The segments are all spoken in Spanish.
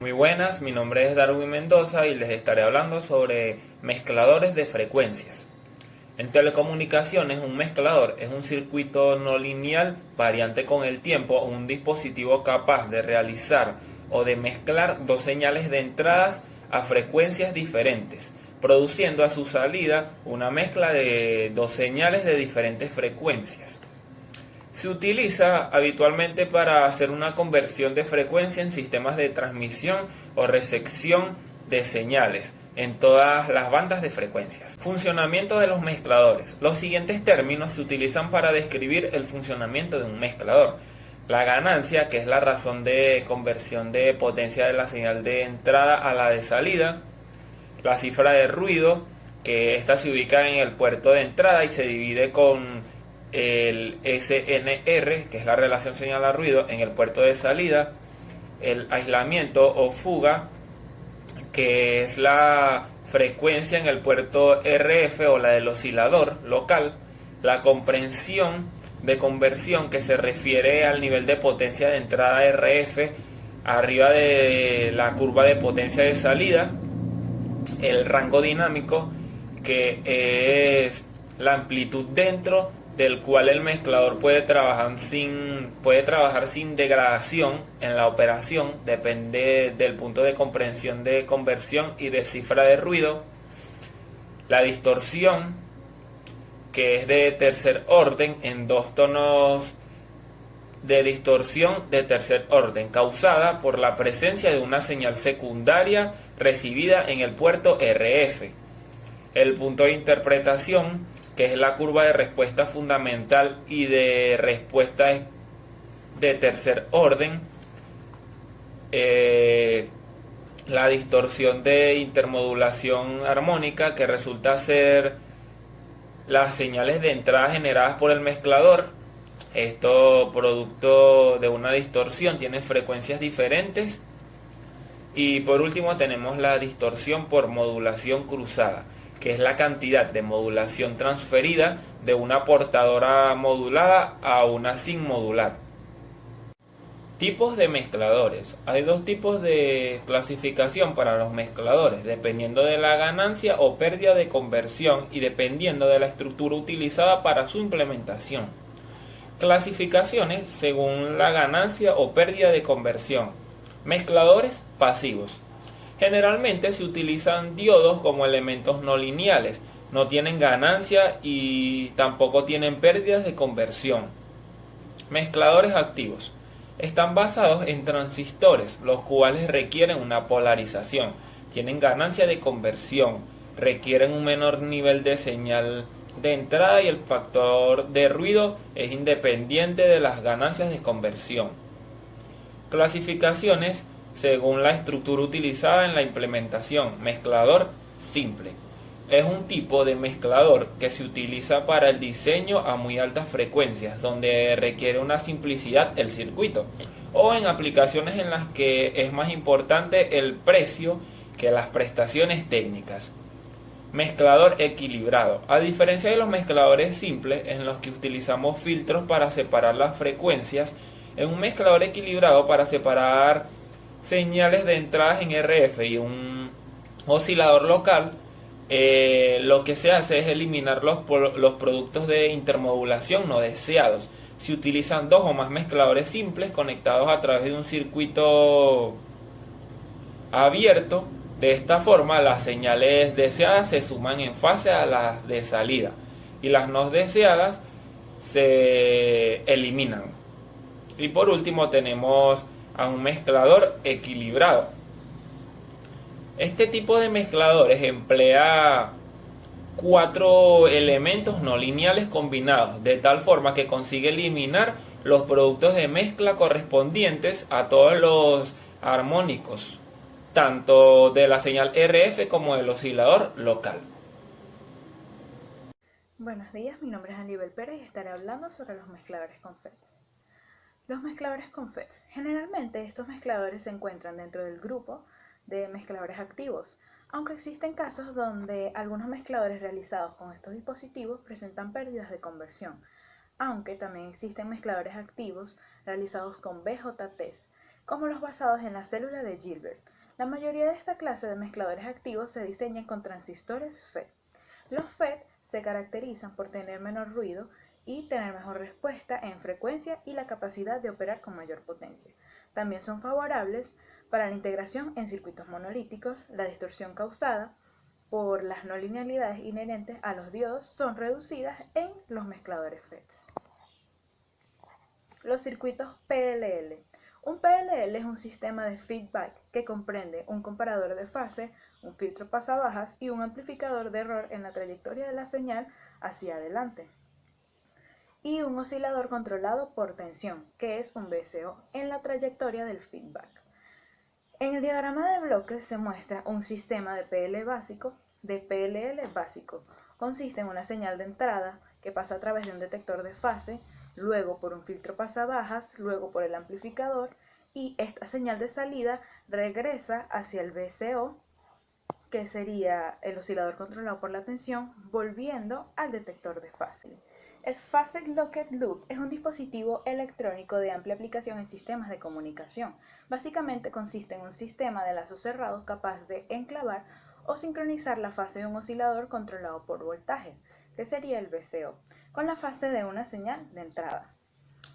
Muy buenas, mi nombre es Darwin Mendoza y les estaré hablando sobre mezcladores de frecuencias. En telecomunicaciones, un mezclador es un circuito no lineal variante con el tiempo o un dispositivo capaz de realizar o de mezclar dos señales de entradas a frecuencias diferentes, produciendo a su salida una mezcla de dos señales de diferentes frecuencias. Se utiliza habitualmente para hacer una conversión de frecuencia en sistemas de transmisión o recepción de señales en todas las bandas de frecuencias. Funcionamiento de los mezcladores. Los siguientes términos se utilizan para describir el funcionamiento de un mezclador. La ganancia, que es la razón de conversión de potencia de la señal de entrada a la de salida. La cifra de ruido, que esta se ubica en el puerto de entrada y se divide con el SNR, que es la relación señal a ruido, en el puerto de salida. El aislamiento o fuga, que es la frecuencia en el puerto RF o la del oscilador local. La comprensión de conversión, que se refiere al nivel de potencia de entrada RF arriba de la curva de potencia de salida. El rango dinámico, que es la amplitud dentro del cual el mezclador puede trabajar sin degradación en la operación, depende del punto de comprensión de conversión y de cifra de ruido. La distorsión, que es de tercer orden en dos tonos de distorsión de tercer orden, causada por la presencia de una señal secundaria recibida en el puerto RF. El punto de interpretación, que es la curva de respuesta fundamental y de respuesta de tercer orden. Eh, la distorsión de intermodulación armónica, que resulta ser las señales de entrada generadas por el mezclador. Esto, producto de una distorsión, tiene frecuencias diferentes. Y por último tenemos la distorsión por modulación cruzada, que es la cantidad de modulación transferida de una portadora modulada a una sin modular. Tipos de mezcladores. Hay dos tipos de clasificación para los mezcladores, dependiendo de la ganancia o pérdida de conversión y dependiendo de la estructura utilizada para su implementación. Clasificaciones según la ganancia o pérdida de conversión. Mezcladores pasivos. Generalmente se utilizan diodos como elementos no lineales, no tienen ganancia y tampoco tienen pérdidas de conversión. Mezcladores activos. Están basados en transistores, los cuales requieren una polarización, tienen ganancia de conversión, requieren un menor nivel de señal de entrada y el factor de ruido es independiente de las ganancias de conversión. Clasificaciones según la estructura utilizada en la implementación. Mezclador simple. Es un tipo de mezclador que se utiliza para el diseño a muy altas frecuencias, donde requiere una simplicidad el circuito, o en aplicaciones en las que es más importante el precio que las prestaciones técnicas. Mezclador equilibrado. A diferencia de los mezcladores simples, en los que utilizamos filtros para separar las frecuencias, en un mezclador equilibrado, para separar señales de entradas en RF y un oscilador local, lo que se hace es eliminar los productos de intermodulación no deseados. Se utilizan dos o más mezcladores simples conectados a través de un circuito abierto. De esta forma, las señales deseadas se suman en fase a las de salida y las no deseadas se eliminan. Y por último tenemos a un mezclador equilibrado. Este tipo de mezcladores emplea cuatro elementos no lineales combinados, de tal forma que consigue eliminar los productos de mezcla correspondientes a todos los armónicos, tanto de la señal RF como del oscilador local. Buenos días, mi nombre es Aníbal Pérez y estaré hablando sobre los mezcladores confetti. Los mezcladores confetti. Generalmente estos mezcladores se encuentran dentro del grupo de mezcladores activos, aunque existen casos donde algunos mezcladores realizados con estos dispositivos presentan pérdidas de conversión, aunque también existen mezcladores activos realizados con BJTs, como los basados en la célula de Gilbert. La mayoría de esta clase de mezcladores activos se diseñan con transistores FET. Los FET se caracterizan por tener menor ruido y tener mejor respuesta en frecuencia y la capacidad de operar con mayor potencia. También son favorables para la integración en circuitos monolíticos. La distorsión causada por las no linealidades inherentes a los diodos son reducidas en los mezcladores FET. Los circuitos PLL. Un PLL es un sistema de feedback que comprende un comparador de fase, un filtro pasabajas y un amplificador de error en la trayectoria de la señal hacia adelante, y un oscilador controlado por tensión, que es un VCO, en la trayectoria del feedback. En el diagrama de bloques se muestra un sistema de PLL básico. Consiste en una señal de entrada que pasa a través de un detector de fase, luego por un filtro pasabajas, luego por el amplificador, y esta señal de salida regresa hacia el VCO, que sería el oscilador controlado por la tensión, volviendo al detector de fase. El Phased Locked Loop es un dispositivo electrónico de amplia aplicación en sistemas de comunicación. Básicamente consiste en un sistema de lazos cerrados capaz de enclavar o sincronizar la fase de un oscilador controlado por voltaje, que sería el VCO, con la fase de una señal de entrada.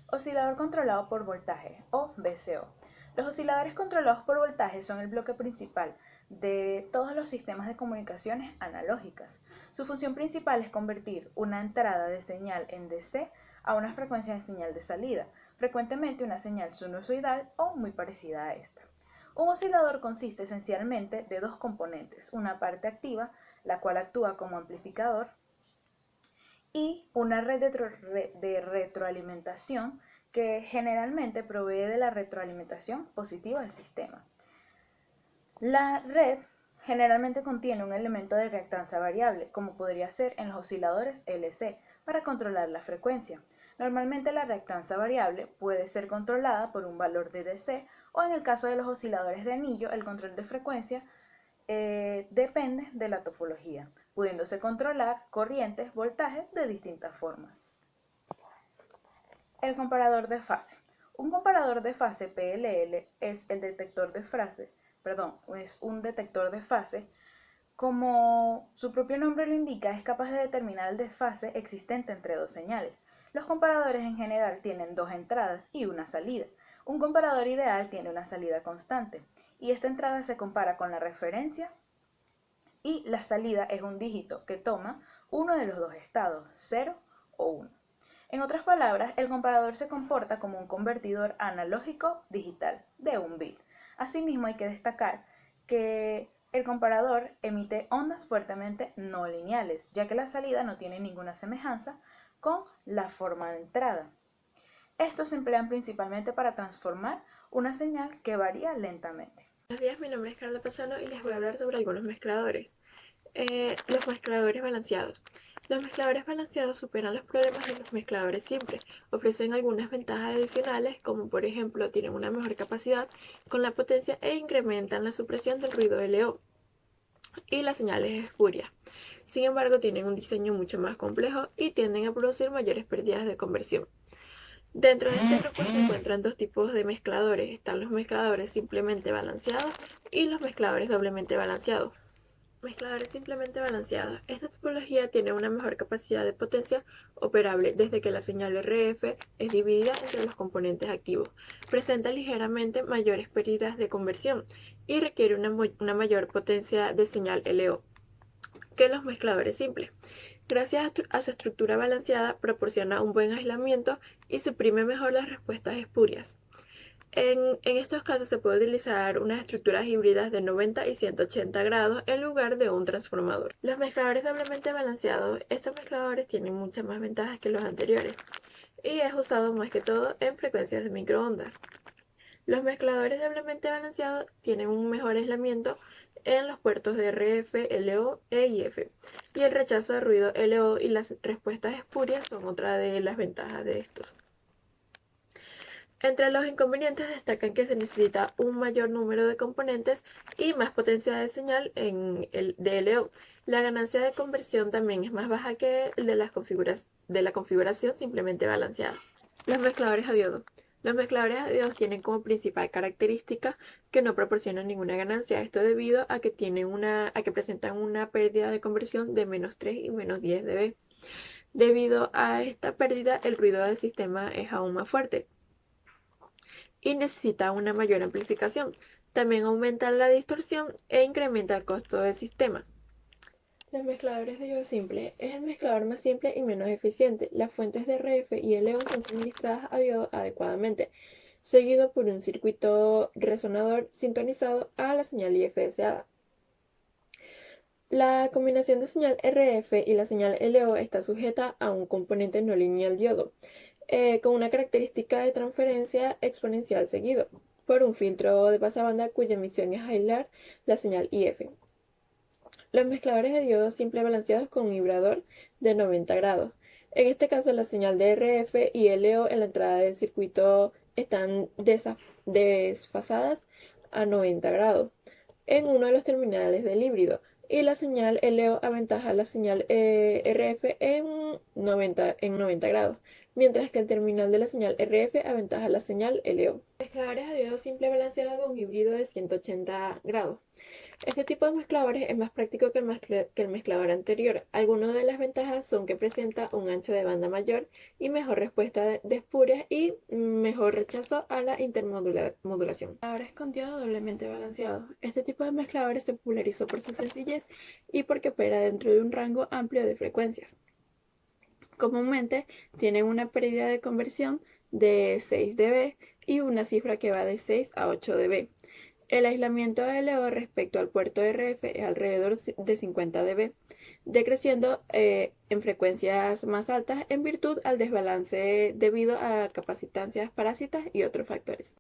Oscilador controlado por voltaje o VCO. Los osciladores controlados por voltaje son el bloque principal de todos los sistemas de comunicaciones analógicas. Su función principal es convertir una entrada de señal en DC a una frecuencia de señal de salida, frecuentemente una señal sinusoidal o muy parecida a esta. Un oscilador consiste esencialmente de dos componentes, una parte activa, la cual actúa como amplificador, y una red de retroalimentación que generalmente provee de la retroalimentación positiva del sistema. La red generalmente contiene un elemento de reactancia variable, como podría ser en los osciladores LC, para controlar la frecuencia. Normalmente la reactancia variable puede ser controlada por un valor de DC, o en el caso de los osciladores de anillo, el control de frecuencia depende de la topología, pudiéndose controlar corrientes, voltajes de distintas formas. El comparador de fase. Un comparador de fase PLL es un detector de fase. Como su propio nombre lo indica, es capaz de determinar el desfase existente entre dos señales. Los comparadores en general tienen dos entradas y una salida. Un comparador ideal tiene una salida constante, y esta entrada se compara con la referencia, y la salida es un dígito que toma uno de los dos estados, 0 o 1. En otras palabras, el comparador se comporta como un convertidor analógico digital de un bit. Asimismo, hay que destacar que el comparador emite ondas fuertemente no lineales, ya que la salida no tiene ninguna semejanza con la forma de entrada. Estos se emplean principalmente para transformar una señal que varía lentamente. Buenos días, mi nombre es Carla Pazano y les voy a hablar sobre algunos mezcladores. Los mezcladores balanceados. Los mezcladores balanceados superan los problemas de los mezcladores simples. Ofrecen algunas ventajas adicionales, como por ejemplo tienen una mejor capacidad con la potencia e incrementan la supresión del ruido LO y las señales espurias. Sin embargo, tienen un diseño mucho más complejo y tienden a producir mayores pérdidas de conversión. Dentro de este grupo se encuentran dos tipos de mezcladores. Están los mezcladores simplemente balanceados y los mezcladores doblemente balanceados. Mezcladores simplemente balanceados. Esta topología tiene una mejor capacidad de potencia operable desde que la señal RF es dividida entre los componentes activos. Presenta ligeramente mayores pérdidas de conversión y requiere una mayor potencia de señal LO que los mezcladores simples. Gracias a su estructura balanceada, proporciona un buen aislamiento y suprime mejor las respuestas espurias. En estos casos se puede utilizar unas estructuras híbridas de 90 y 180 grados en lugar de un transformador. Los mezcladores doblemente balanceados. Estos mezcladores tienen muchas más ventajas que los anteriores y es usado más que todo en frecuencias de microondas. Los mezcladores doblemente balanceados tienen un mejor aislamiento en los puertos de RF, LO e IF, y el rechazo de ruido LO y las respuestas espurias son otra de las ventajas de estos. Entre los inconvenientes destacan que se necesita un mayor número de componentes y más potencia de señal en el DLO. La ganancia de conversión también es más baja que el de la configuración simplemente balanceada. Los mezcladores a diodo. Los mezcladores a diodos tienen como principal característica que no proporcionan ninguna ganancia. Esto debido a que presentan una pérdida de conversión de -3 y -10 dB. Debido a esta pérdida, el ruido del sistema es aún más fuerte y necesita una mayor amplificación. También aumenta la distorsión e incrementa el costo del sistema. Los mezcladores de diodo simple es el mezclador más simple y menos eficiente. Las fuentes de RF y LO son suministradas a diodo adecuadamente, seguido por un circuito resonador sintonizado a la señal IF deseada. La combinación de señal RF y la señal LO está sujeta a un componente no lineal diodo, con una característica de transferencia exponencial seguido por un filtro de pasabanda cuya emisión es aislar la señal IF. Los mezcladores de diodo simple balanceados con un vibrador de 90 grados. En este caso, la señal de RF y LO en la entrada del circuito están desfasadas a 90 grados en uno de los terminales del híbrido, y la señal LO aventaja la señal RF en 90 grados, mientras que el terminal de la señal RF aventaja la señal LO. Mezcladores a diodo simple balanceado con híbrido de 180 grados. Este tipo de mezcladores es más práctico que el mezclador anterior. Algunas de las ventajas son que presenta un ancho de banda mayor y mejor respuesta de espurias y mejor rechazo a la intermodulación. Mezcladores con diodo doblemente balanceados. Este tipo de mezcladores se popularizó por su sencillez y porque opera dentro de un rango amplio de frecuencias. Comúnmente tienen una pérdida de conversión de 6 dB y una cifra que va de 6 a 8 dB. El aislamiento de LO respecto al puerto RF es alrededor de 50 dB, decreciendo en frecuencias más altas en virtud al desbalance debido a capacitancias parásitas y otros factores.